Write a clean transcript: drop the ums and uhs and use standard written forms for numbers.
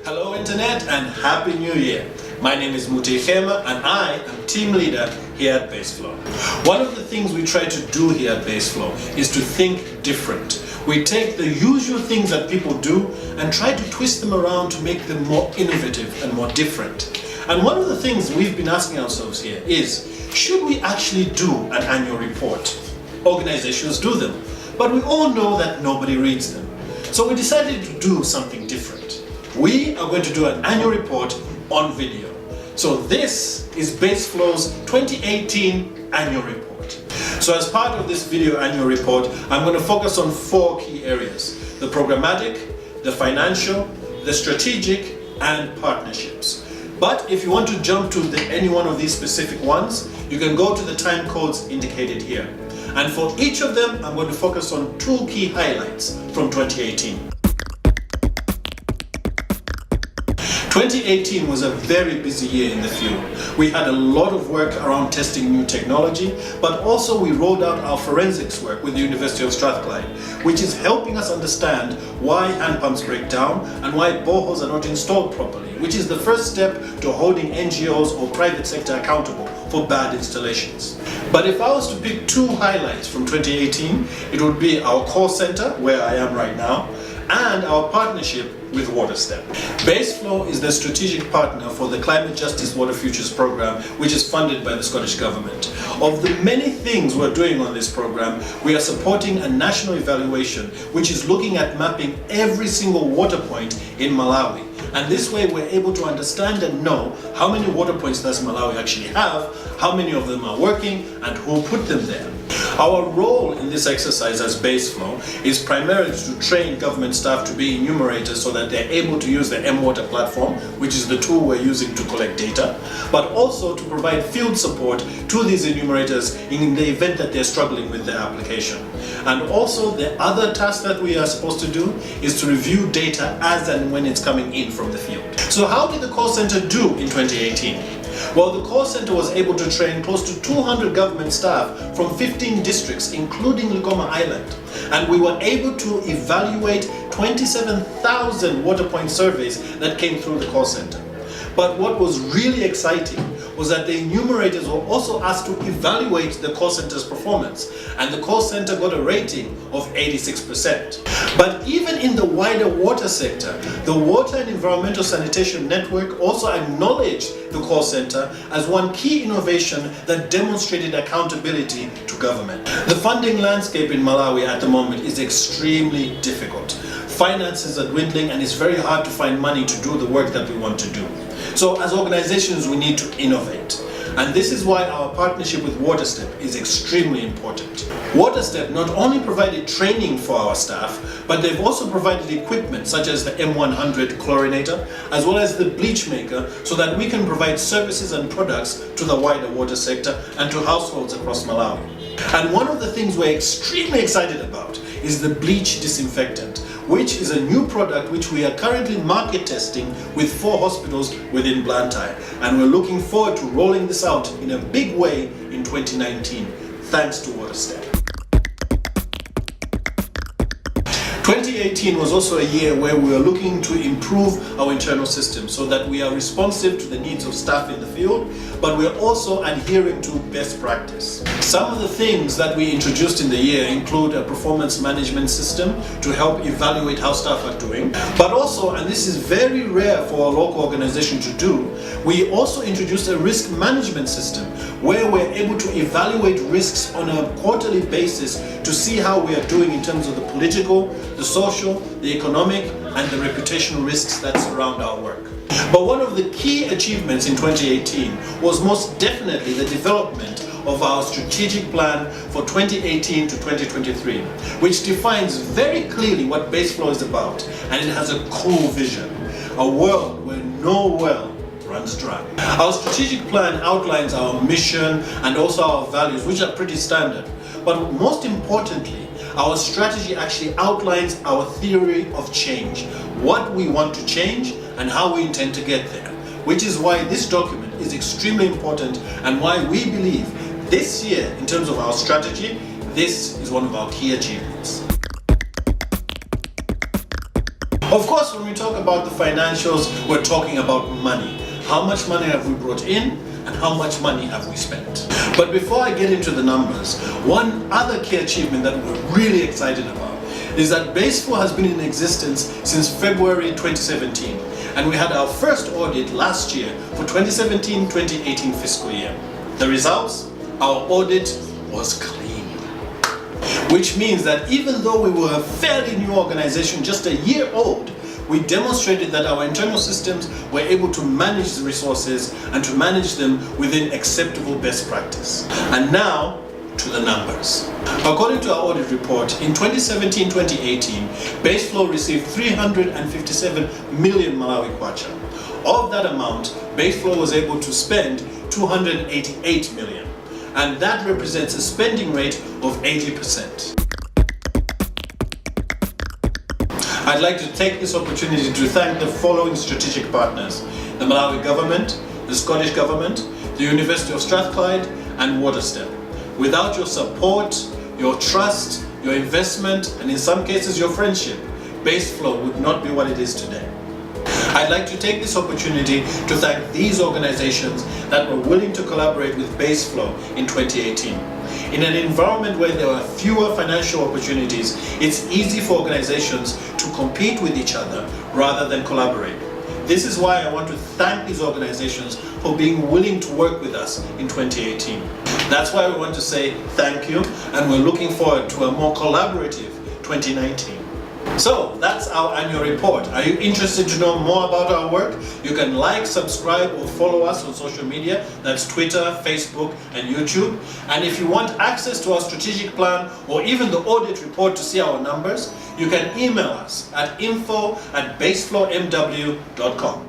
Hello Internet and Happy New Year. My name is Mute Khema and I am team leader here at BASEflow. One of the things we try to do here at BASEflow is to think different. We take the usual things that people do and try to twist them around to make them more innovative and more different. And one of the things we've been asking ourselves here is, should we actually do an annual report? Organizations do them, but we all know that nobody reads them. So we decided to do something different. We are going to do an annual report on video. So this is BASEflow's 2018 annual report. So as part of this video annual report, I'm going to focus on 4 key areas: the programmatic, the financial, the strategic, and partnerships. But if you want to jump to any one of these specific ones, you can go to the time codes indicated here. And for each of them, I'm going to focus on 2 key highlights from 2018. 2018 was a very busy year in the field. We had a lot of work around testing new technology, but also we rolled out our forensics work with the University of Strathclyde, which is helping us understand why hand pumps break down and why boreholes are not installed properly, which is the first step to holding NGOs or private sector accountable for bad installations. But if I was to pick 2 highlights from 2018, it would be our call center, where I am right now, and our partnership with WaterStep. BASEflow is the strategic partner for the Climate Justice Water Futures program, which is funded by the Scottish Government. Of the many things we're doing on this program, we are supporting a national evaluation which is looking at mapping every single water point in Malawi. And this way we're able to understand and know how many water points does Malawi actually have, how many of them are working, and who put them there. Our role in this exercise as BASEflow is primarily to train government staff to be enumerators so that they're able to use the M-Water platform, which is the tool we're using to collect data, but also to provide field support to these enumerators in the event that they're struggling with their application. And also the other task that we are supposed to do is to review data as and when it's coming in from the field. So how did the call center do in 2018? Well, the call center was able to train close to 200 government staff from 15 districts, including Likoma Island. And we were able to evaluate 27,000 water point surveys that came through the call center. But what was really exciting was that the enumerators were also asked to evaluate the call center's performance, and the call center got a rating of 86%. But even in the wider water sector, the Water and Environmental Sanitation Network also acknowledged the call center as one key innovation that demonstrated accountability to government. The funding landscape in Malawi at the moment is extremely difficult. Finances are dwindling and it's very hard to find money to do the work that we want to do. So as organizations, we need to innovate. And this is why our partnership with WaterStep is extremely important. WaterStep not only provided training for our staff, but they've also provided equipment such as the M100 chlorinator, as well as the bleach maker, so that we can provide services and products to the wider water sector and to households across Malawi. And one of the things we're extremely excited about is the bleach disinfectant, which is a new product which we are currently market testing with 4 hospitals within Blantyre. And we're looking forward to rolling this out in a big way in 2019, thanks to WaterStep. 2018 was also a year where we were looking to improve our internal system so that we are responsive to the needs of staff in the field, but we're also adhering to best practice. Some of the things that we introduced in the year include a performance management system to help evaluate how staff are doing, but also, and this is very rare for a local organization to do, we also introduced a risk management system where we're able to evaluate risks on a quarterly basis to see how we are doing in terms of the political, the social, the economic, and the reputational risks that surround our work. But one of the key achievements in 2018 was most definitely the development of our strategic plan for 2018 to 2023, which defines very clearly what BASEflow is about, and it has a cool vision: a world where no well runs dry. Our strategic plan outlines our mission and also our values, which are pretty standard. But most importantly, our strategy actually outlines our theory of change, what we want to change and how we intend to get there, which is why this document is extremely important and why we believe this year, in terms of our strategy, this is one of our key achievements. Of course, when we talk about the financials, we're talking about money. How much money have we brought in and how much money have we spent? But before I get into the numbers, one other key achievement that we're really excited about is that BASEflow has been in existence since February 2017, and we had our first audit last year for 2017-2018 fiscal year. The results? Our audit was clean. Which means that even though we were a fairly new organization, just a year old, we demonstrated that our internal systems were able to manage the resources and to manage them within acceptable best practice. And now, to the numbers. According to our audit report, in 2017-2018, BASEflow received 357 million Malawi kwacha. Of that amount, BASEflow was able to spend 288 million. And that represents a spending rate of 80%. I'd like to take this opportunity to thank the following strategic partners: the Malawi government, the Scottish government, the University of Strathclyde, and Waterstep. Without your support, your trust, your investment, and in some cases your friendship, BASEflow would not be what it is today. I'd like to take this opportunity to thank these organizations that were willing to collaborate with BASEflow in 2018. In an environment where there are fewer financial opportunities, it's easy for organizations to compete with each other rather than collaborate. This is why I want to thank these organizations for being willing to work with us in 2018. That's why we want to say thank you, and we're looking forward to a more collaborative 2019. So that's our annual report. Are you interested to know more about our work? You can like, subscribe, or follow us on social media. That's Twitter, Facebook, and YouTube. And if you want access to our strategic plan or even the audit report to see our numbers, you can email us at info@baseflowmw.com.